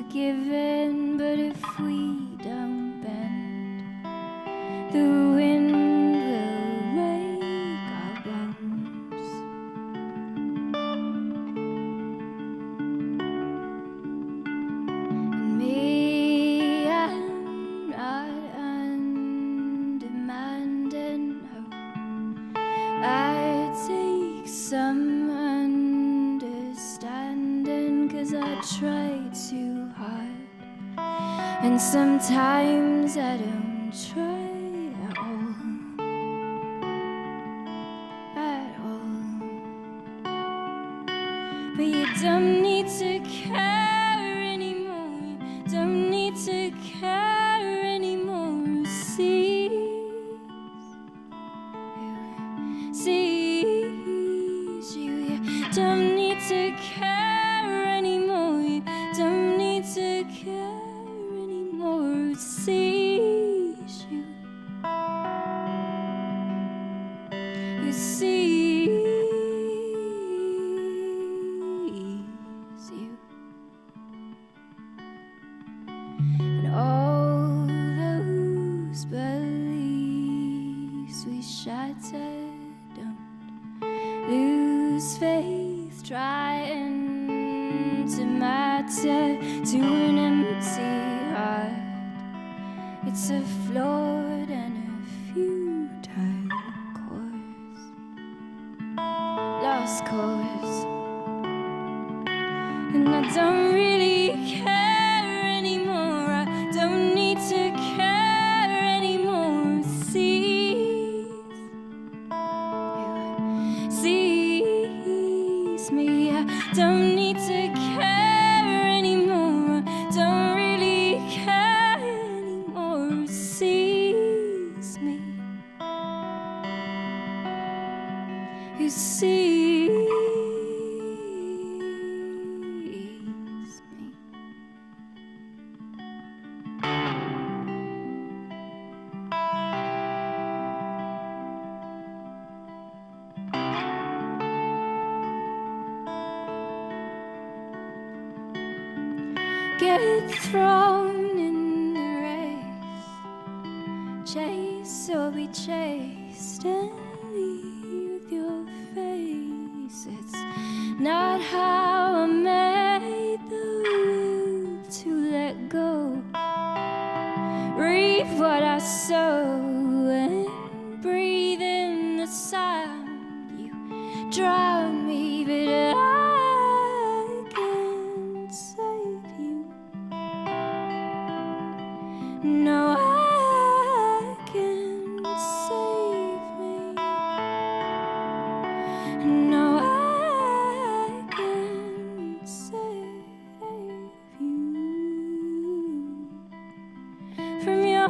forgiven, but if we don't bend, the wind will break our bones. And me, I'm not undemanding, no. I take some understanding, 'cause I try too hard, and sometimes I don't try at all, at all. But you don't need to care anymore, you don't need to care anymore. Sees you, you don't need to care anymore, you don't need to care anymore. It sees you, it sees you. And all those beliefs we shattered, don't lose faith trying to matter to an empty heart. It's a flawed and a futile course, lost cause. And I don't really care anymore, I don't need to care anymore. Sees me, I don't need to care anymore, I don't really care anymore. Sees me, you sees me. Get thrown in the race, chase or be chased, and leave with your face. It's not how I made the will to let go, reap what I sow and breathe in the sound. You drown me, but I can't save you. No, I can't save me. No, I can't save you from your